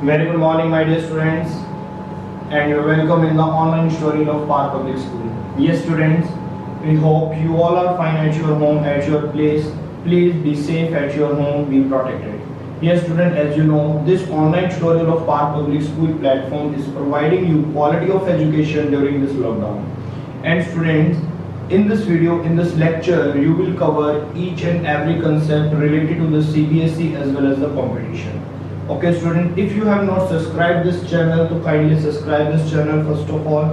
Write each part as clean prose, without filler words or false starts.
Very good morning, my dear students, and you're welcome in the online story of Park Public School. Yes, students, we hope you all are fine at your home, at your place. Please be safe at your home, be protected. Yes, student, as you know, this online tutorial of Park Public School platform is providing you quality of education during this lockdown. And students, in this video, in this lecture, you will cover each and every concept related to the CBSE as well as the competition. Okay, student, if you have not subscribed this channel, to kindly subscribe this channel first of all,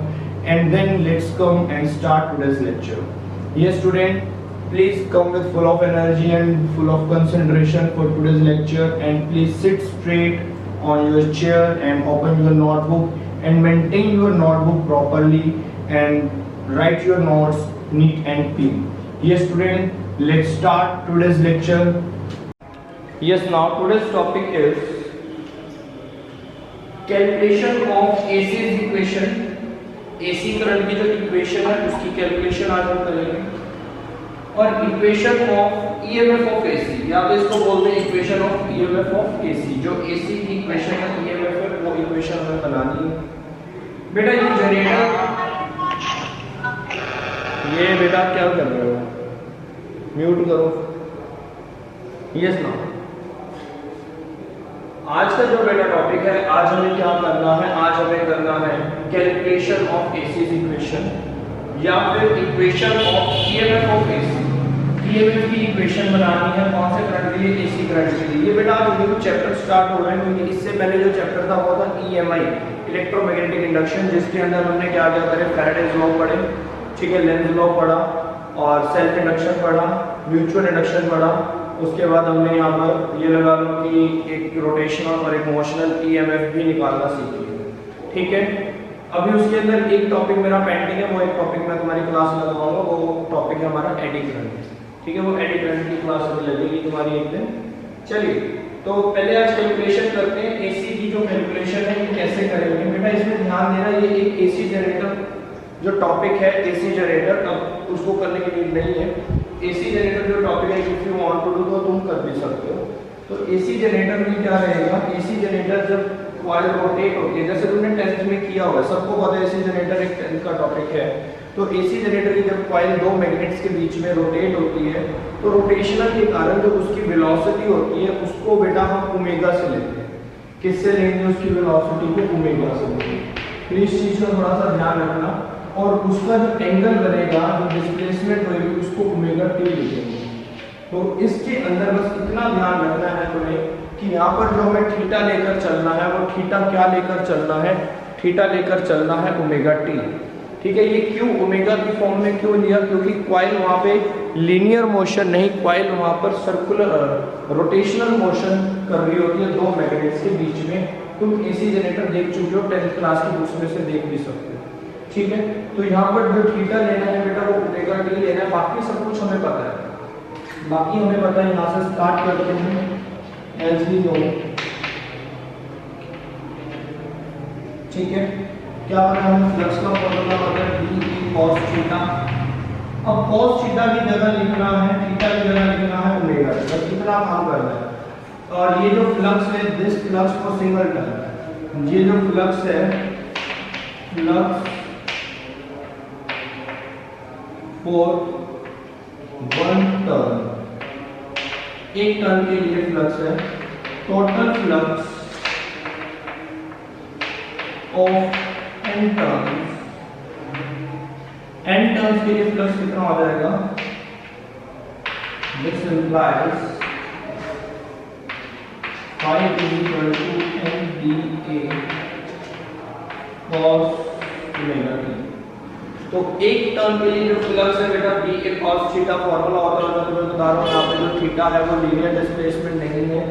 and then let's come and start today's lecture. Yes, student, please come with full of energy and full of concentration for today's lecture, and please sit straight on your chair and open your notebook and maintain your notebook properly and write your notes neat and clean. Yes, student, let's start today's lecture. Yes, now today's topic is calculation of ACs equation. AC current की जो equation है उसकी calculation आज हम करेंगे, और equation of EMF of AC, या तो इसको बोलते हैं equation of EMF of AC. जो एसी की इक्वेशन है ईएमएफ है वो इक्वेशन हमें बनानी है। बेटा ये जनरेटर, ये बेटा क्या कर रहे हो, म्यूट करो। यस ना, आज का जो बेटा टॉपिक है, आज हमें क्या करना है, आज हमें करना है कैलकुलेशन ऑफ एसी इक्वेशन या फिर equation of EMF of AC. EMF की इक्वेशन बनानी है कौन से करंट के लिए, एसी करंट के लिए। ये बेटा आज न्यू चैप्टर स्टार्ट हो रहा है, क्योंकि इससे पहले जो चैप्टर था वो था ईएमआई, इलेक्ट्रोमैग्नेटिक इंडक्शन, जिसके अंदर हमने क्या क्या करे, फैराडेज लॉ पढ़े, ठीक है, लेंज लॉ पढ़ा, और सेल्फ इंडक्शन पढ़ा, म्यूचुअल इंडक्शन पढ़ा। उसके बाद हमने यहाँ पर ये लगा लो कि एक रोटेशनल और एक मोशनल ईएमएफ भी निकालना सीखी है, ठीक है। अभी उसके अंदर एक टॉपिक मेरा पेंडिंग है, वो एक टॉपिक मैं तुम्हारी क्लास में लगाऊंगा, वो टॉपिक है हमारा एडी करंट, ठीक है। वो एडी करंट की क्लास अभी लगेगी तुम्हारी एक दिन। चलिए, तो पहले आज कैलकुलेशन करते हैं। एसी की जो कैलकुलेशन है ये कैसे करेंगे बेटा, इसमें ध्यान देना, ये एक एसी जनरेटर जो टॉपिक है, एसी जनरेटर, अब उसको करने की नीड नहीं है। एसी जनरेटर जो टॉपिक है, if you want to do तो तुम कर भी सकते हो। तो एसी जनरेटर में क्या रहेगा, एसी जनरेटर जब कॉइल रोटेट होती है, जैसे तुमने 10th में किया हुआ है, सबको पता है एसी जनरेटर एक 10th का टॉपिक है। तो एसी जनरेटर की जब कॉइल दो मैग्नेट्स के बीच में रोटेट होती है, तो रोटेशनल के कारण जो उसकी वेलोसिटी होती है उसको बेटा हम ओमेगा से लेते हैं। किससे लेंगे, उसकी वेलोसिटी को ओमेगा से लेंगे। तो इस चीज का थोड़ा सा ध्यान रखना, और उसका जो एंगल बनेगा, जो डिस्प्लेसमेंट होगी, उसको ओमेगा टी लिखेंगे। तो इसके अंदर बस इतना ध्यान रखना है तुम्हें कि यहाँ पर जो हमें थीटा लेकर चलना है, वो थीटा क्या लेकर चलना है, थीटा लेकर चलना है ओमेगा टी, ठीक है। ये क्यों ओमेगा की फॉर्म में क्यों लिया, क्योंकि कॉइल वहाँ पे लीनियर मोशन नहीं, कॉइल वहाँ पर सर्कुलर रोटेशनल मोशन कर रही होती है दो मैग्नेट्स के बीच में। तुम एसी जनरेटर देख चुके हो, 10th क्लास की बुक्स में से देख भी सकते हो, ठीक है। तो यहाँ पर जो थीटा लेना है बेटा वो ओमेगा टी लेना है, बाकी सब कुछ हमें पता है, बाकी हमें पता है। यहाँ से स्टार्ट करते हैं, एज वी नो, ठीक है। क्या पता है, हमें फ्लक्स का फॉर्मूला पता है, डी कॉस थीटा। अब कॉस थीटा की जगह लिखना है, थीटा की जगह लिखना है ओमेगा, बस कितना काम करना है। और ये जो फ्लक्स है, दिस फ्लक्स को सिंगल टर्न, ये जो फ्लक्स है, फ्लक्स फॉर वन टर्न, एक टर्न के लिए फ्लक्स है। Total flux of n turns, n turns के लिए फ्लक्स कितना हो जाएगा, this implies phi equal to NDA cos omega t। तो एक टर्न के लिए जो फ्लक्स है बेटा बी ए cos थीटा फॉर्मूला होता है, मैं तुम्हें बता रहा हूँ। यहाँ पे जो थीटा है वो लीनियर डिस्प्लेसमेंट नहीं है,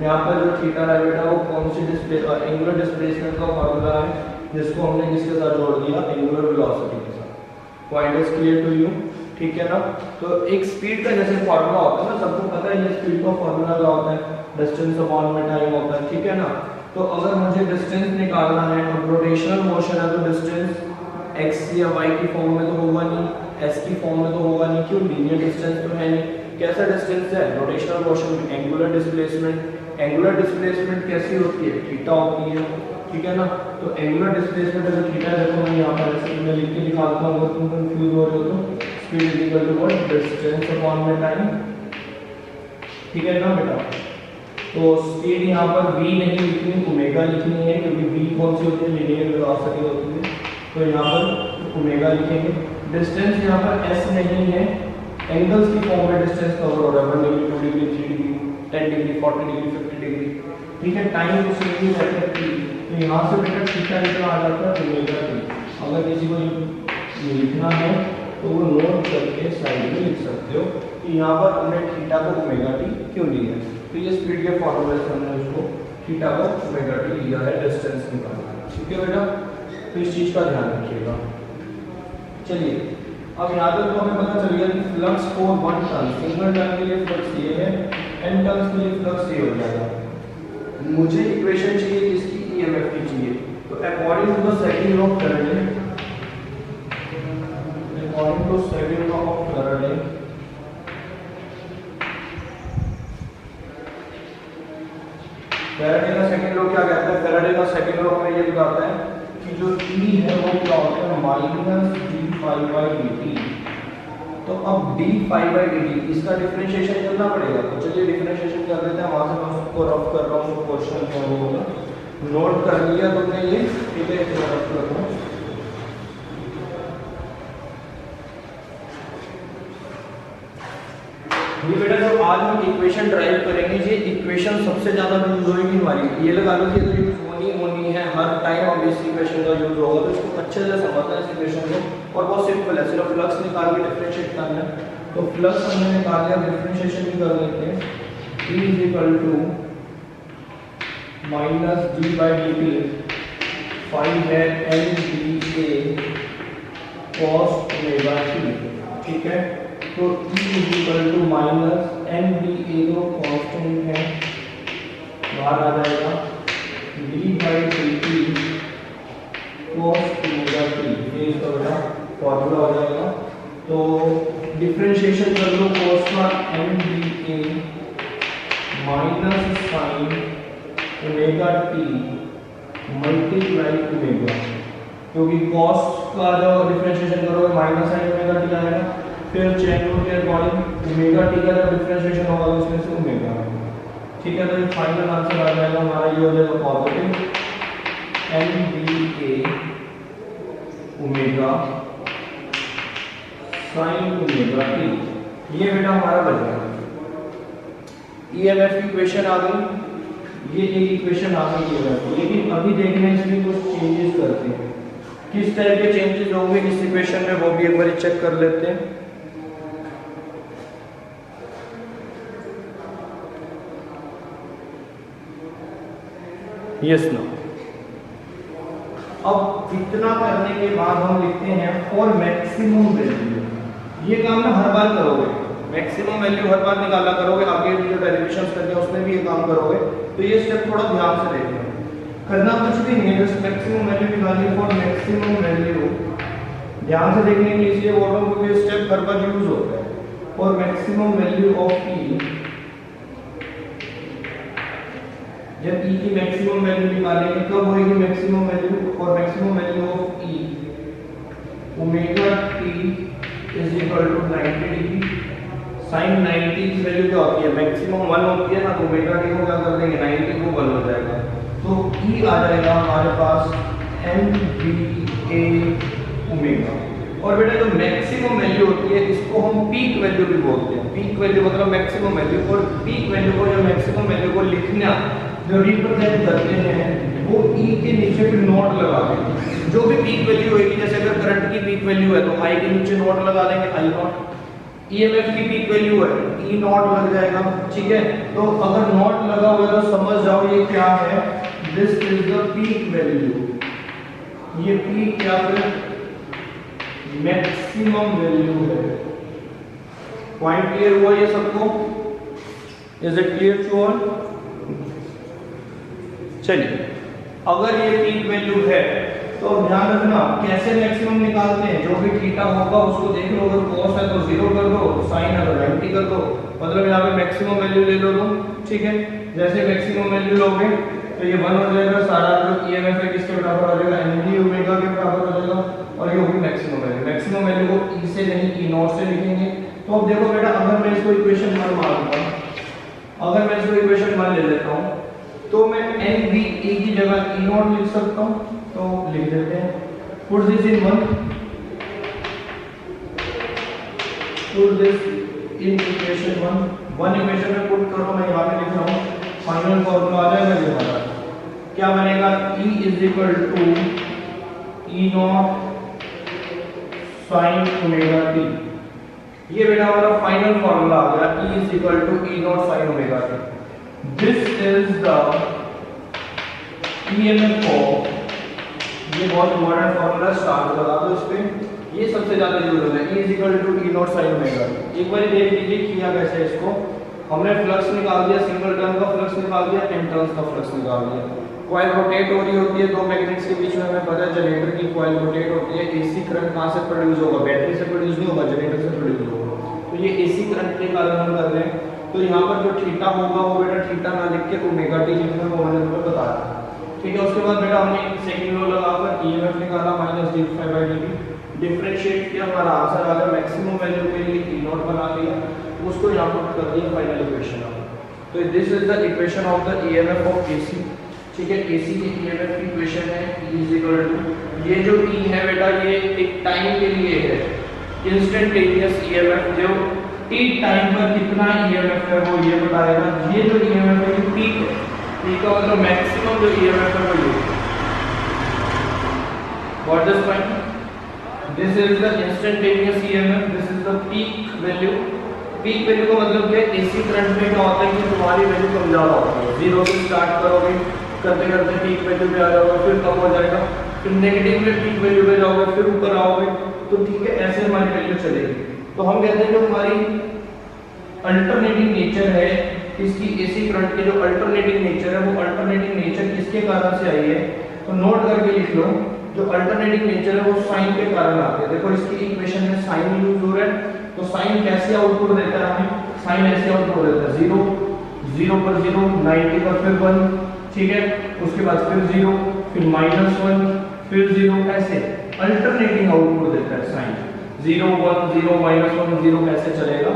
यहाँ पर जो थीटा है बेटा वो कौन सी एंगुलर डिस्प्लेसमेंट का फॉर्मूला है, जिसको हमने किसके साथ जोड़ दिया, एंगुलर वेलोसिटी के साथ। Point is clear to you, ठीक है ना। तो एक स्पीड का जैसे फॉर्मूला होता है ना, सबको पता है ये स्पीड का फॉर्मूला क्या होता है, डिस्टेंस अपॉन में टाइम होता है, ठीक है ना। तो अगर मुझे डिस्टेंस निकालना है और रोटेशनल मोशन है, तो डिस्टेंस x या y की फॉर्म में तो होगा नहीं, s की फॉर्म में तो होगा नहीं, क्यों, लीनियर डिस्टेंस तो है नहीं। कैसा डिस्टेंस है, rotational motion, angular displacement, angular displacement कैसी होती है, थीटा होती है, ठीक है ना। तो एंगुलर डिस्प्लेसमेंट अगर थीटा देखो मैं यहाँ पर ऐसे मैं लिख के दिखाता हूँ, अगर तुम कंफ्यूज हो रहे हो तो speed is equal to what, distance upon में टाइम, ठीक है ना बेटा। तो स्पीड यहाँ पर v नहीं लिखनी, ओमेगा लिखनी है, क्योंकि v कौन सी होती है, लीनियर वेलोसिटी होती है, तो यहाँ पर ओमेगा लिखेंगे। डिस्टेंस यहाँ पर s नहीं है, एंगल्स की फॉर्म में डिस्टेंस कवर हो रहा है, 1 degree 2 degree 3 degree 10 degree 40 degree 50 degree, ठीक है। टाइम तो सेम ही रहता है t, तो यहाँ से बेटा थीटा निकल आ जाता है ओमेगा t। अगर किसी को लिखना है तो वो नोट करके साइड में लिख सकते हो कि यहाँ पर हमने थीटा को ओमेगा t क्यों लिया है। तो ये स्पीड के फॉर्मूले से हमने उसको थीटा को ओमेगा t लिया है डिस्टेंस निकालना है, ठीक है बेटा। तो इस चीज का ध्यान रखिएगा। चलिए अब यहाँ तक तो हमें पता चल गया कि flux for 1 turn, single turn के लिए फ्लक्स ये है, n टन के लिए फ्लक्स ये हो जाएगा। मुझे इक्वेशन चाहिए किसकी, ईएमएफ की चाहिए। तो according to the second law of Faraday, according to second law of Faraday, Faraday का सेकंड लॉ क्या कहता है, फैराडे का सेकंड लॉ हमें ये बताता है कि जो E है वो क्या होता है, minus D phi by D T. तो अब D phi by D T इसका डिफरेंशिएशन करना पड़ेगा, तो चलिए डिफरेंशिएशन कर लेते हैं। वहां से मैं उसको रफ कर रहा हूँ, क्वेश्चन क्या होगा नोट कर लिया तुमने ये, ठीक है, एक रफ कर रहा हूँ। ये बेटा जो आज हम इक्वेशन ड्राइव करेंगे, ये इक्वेशन सबसे ज्यादा यूज होगी हमारी, ये लगा लो कि तो यूज होनी है हर टाइम। अब इस इक्वेशन का यूज होगा तो इसको अच्छे से समझना है इस इक्वेशन को, और बहुत सिंपल है, सिर्फ फ्लक्स निकाल के डिफरेंशिएट करना है। तो फ्लक्स हमने निकाल लिया, डिफरेंशिएशन भी कर लेते हैं। E is equal to minus d by D t, phi है n D a cos omega t, ठीक है। तो E is equal to minus n D a जो कॉन्स्टेंट है बाहर आ जाएगा, d by D t cos omega T, ये इसका बेटा फॉर्मूला हो जाएगा। तो डिफरेंशिएशन कर लो कॉस का n D a minus sine omega t multiply omega, क्योंकि कॉस का जो डिफरेंशिएशन करोगे माइनस साइन ओमेगा टी आएगा, फिर चेन रूल के अकॉर्डिंग ओमेगा टी का जब डिफरेंशिएशन होगा तो उसमें से ओमेगा, ठीक है। तो ये फाइनल आंसर आ जाएगा हमारा, ये हो जाएगा positive N D A omega sine omega T. ये बेटा हमारा बन गया, ईएमएफ की इक्वेशन आ गई, ये एक इक्वेशन आ गई ईएमएफ। लेकिन अभी देखने इसमें कुछ चेंजेस करते हैं, किस तरह के चेंजेस होंगे इस इक्वेशन में वो भी एक बार चेक कर लेते हैं। यस ना, अब इतना करने के बाद हम लिखते हैं फॉर मैक्सिमम वैल्यू। ये काम ना हर बार करोगे, मैक्सिमम वैल्यू हर बार निकाला करोगे, आगे जो डेरिवेशंस करते हैं उसमें भी ये काम करोगे। तो ये स्टेप थोड़ा ध्यान से देखना, करना कुछ भी नहीं है, बस मैक्सिमम वैल्यू निकालिए फॉर मैक्सिमम वैल्यू। ध्यान से देखने के लिए इसलिए बोल रहा हूँ क्योंकि स्टेप हर बार यूज होता है। For maximum value of E, जब E की मैक्सिमम वैल्यू निकालेंगे कब होगी मैक्सिमम वैल्यू, और maximum value of E omega t is equal to 90 degree sin 90 की वैल्यू क्या होती है, मैक्सिमम 1 होती है ना, तो ओमेगा t को क्या कर देंगे 90 को 1 हो जाएगा। तो E आ जाएगा हमारे पास nba ओमेगा। और बेटा जो मैक्सिमम वैल्यू होती है इसको हम पीक वैल्यू भी बोलते हैं। पीक वैल्यू मतलब मैक्सिमम वैल्यू, और पीक वैल्यू को जो मैक्सिमम वैल्यू को लिखना जो रिप्रेजेंट करते हैं वो E के नीचे फिर नोट लगा देंगे। जो भी पीक वैल्यू होगी, जैसे अगर करंट की पीक वैल्यू है तो I के नीचे नोट लगा देंगे I नॉट। EMF की पीक वैल्यू है E नॉट लग जाएगा, ठीक है। तो अगर नॉट लगा हुआ है तो समझ जाओ ये क्या है, this is the peak value. ये पीक क्या है, मैक्सिमम वैल्यू है। पॉइंट क्लियर हुआ ये सबको, is it clear to all. चलिए अगर ये पीक वैल्यू है तो अब ध्यान रखना कैसे मैक्सिमम निकालते हैं, जो भी थीटा होगा उसको देख लो, अगर cos है तो 0 कर दो, sin है तो 90 कर दो, मतलब यहाँ पे मैक्सिमम वैल्यू ले लो तुम, ठीक है। जैसे मैक्सिमम वैल्यू लोगे तो ये 1 हो जाएगा, सारा जो ईएमएफ है किसके बराबर हो जाएगा, एनडी ओमेगा के बराबर हो जाएगा, और ये होगी मैक्सिमम वैल्यू। मैक्सिमम वैल्यू को ई से नहीं ई नॉट से लिखेंगे। तो अब देखो बेटा, अगर मैं इसको इक्वेशन 1 मान लूंगा, अगर मैं इसको इक्वेशन 1 ले लेता हूं तो मैं एन बी ए की जगह ई नॉट लिख सकता हूं, तो लिख देते हैं, put this in 1, put this in equation 1 equation में पुट करो, मैं यहां पे लिख रहा हूं, फाइनल फॉर्मूला आ जाएगा ये हमारा, क्या बनेगा, E is equal to E not sine omega T. ये बेटा हमारा फाइनल फॉर्मूला आ गया, E is equal to E not sine omega T. This is the EMF of, ये बहुत इंपॉर्टेंट फॉर्मूला, स्टार लगा दो इस पे, ये सबसे ज्यादा यूज है, E is equal to E not sine omega T. एक बार देख लीजिए किया कैसे इसको, हमने फ्लक्स निकाल दिया, सिंगल टर्न का फ्लक्स निकाल दिया, एन टर्न्स का फ्लक्स निकाल दिया। कॉइल रोटेट हो रही होती है दो मैग्नेट्स के बीच में, हमें पता है जनरेटर की कॉइल रोटेट होती है, एसी करंट कहां से प्रोड्यूस होगा, बैटरी से प्रोड्यूस नहीं होगा, जनरेटर से प्रोड्यूस होगा। तो ये एसी करंट के कारण हम कर रहे हैं। तो यहाँ पर जो थीटा होगा वो बेटा थीटा ना लिख के ओमेगा टी लिखना, वो मैंने तुम्हें बताया, ठीक है। उसके बाद बेटा हमने सेकंड लॉ लगाकर ईएमएफ निकाला माइनस d∅dt, डिफरेंशिएट किया, हमारा आंसर आ गया, मैक्सिमम वैल्यू के लिए ई नॉट बना लिया, उसको यहाँ पर कर दिया फाइनल इक्वेशन। तो this is the equation of the EMF of AC, ठीक है। एसी की ईएमएफ की इक्वेशन है E इज इक्वल टू, ये जो E है बेटा ये एक टाइम के लिए है, इंस्टेंटेनियस ईएमएफ, जो t टाइम पर कितना ईएमएफ है वो ये बताएगा। ये जो ईएमएफ है ये पीक है, पीक का मतलब मैक्सिमम जो ईएमएफ है वो ये, what this point, this is the instantaneous EMF, this is the peak value. Peak value का मतलब क्या है, एसी करंट में क्या होता है कि तुम्हारी वैल्यू कम ज्यादा होती है, 0 से स्टार्ट करोगे, करते करते पीक वैल्यू पे आ जाओगे, फिर कम हो जाएगा, फिर नेगेटिव में पीक वैल्यू पे जाओगे, फिर ऊपर आओगे, तो ठीक है, ऐसे हमारी वैल्यू चलेगी। तो हम कहते हैं जो हमारी अल्टरनेटिंग नेचर है इसकी, एसी करंट के जो अल्टरनेटिंग नेचर है, वो अल्टरनेटिंग नेचर किसके कारण से आई है, तो नोट करके लिख लो, जो अल्टरनेटिंग नेचर है वो साइन के कारण आती है। देखो इसकी इक्वेशन में साइन यूज हो रहा है, तो साइन कैसे आउटपुट देता है हमें, साइन ऐसे आउटपुट देता है, 0 0 पर 0, 90 पर फिर 1, ठीक है, उसके बाद फिर 0, फिर -1, फिर 0, ऐसे अल्टरनेटिंग आउटपुट देता है साइन, 0 1 0 -1 0 कैसे चलेगा,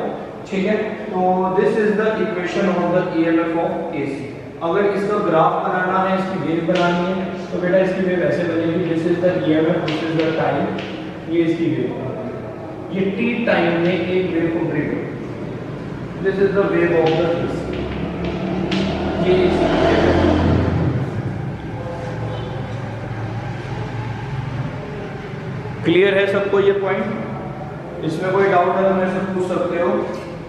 ठीक है। तो this is the equation of the EMF of AC. अगर इसका ग्राफ बनाना है, इसकी वेव बनानी है, तो बेटा इसकी वेव ऐसे बनेगी, this is the EMF, this is the time, ये इसकी वेव, ये t टाइम में एक वेव कंप्लीट होगी, this is the wave of the AC, ये इसकी वेव है। क्लियर है सबको ये पॉइंट, इसमें कोई डाउट है तो मेरे से पूछ सकते हो,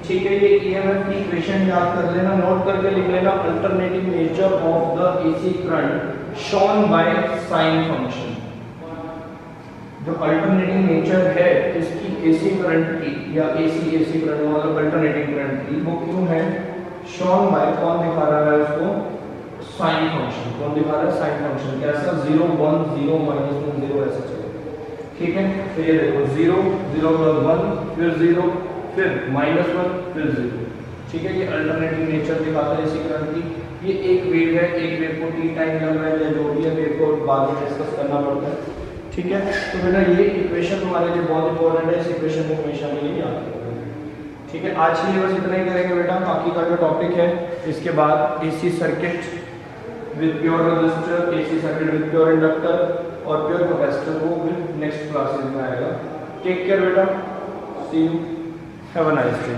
ठीक है। ये ईएमएफ की इक्वेशन याद कर लेना, नोट करके लिख लेना, alternating nature of the AC current shown by sine function. जो अल्टरनेटिंग नेचर है इसकी एसी करंट की, या एसी करंट मतलब अल्टरनेटिंग करंट की, वो क्यों है, शोन बाय, कौन दिखा रहा है उसको, साइन फंक्शन। कौन दिखा रहा है, साइन फंक्शन। कैसा, 0 1 0 -1 0 ऐसे चलेगा, ठीक है। तो ये देखो 0 0 1 फिर 0 फिर -1 फिर 0, ठीक है। ये अल्टरनेटिंग नेचर दिखाता है इसी करंट की। ये एक वेव है, एक वेव को t टाइम लग रहा है या जो भी है, वेव को बाद में डिस्कस करना पड़ता है, ठीक है। तो बेटा ये इक्वेशन तुम्हारे लिए बहुत इंपॉर्टेंट है, इस इक्वेशन को हमेशा के लिए याद रखना, ठीक है। आज के लिए बस इतना ही करेंगे बेटा, बाकी का जो टॉपिक है इसके बाद AC circuit with pure resistor, AC circuit with pure inductor और प्योर कैपेसिटर, वो नेक्स्ट क्लासेस में आएगा। टेक केयर बेटा, see you, have a nice day.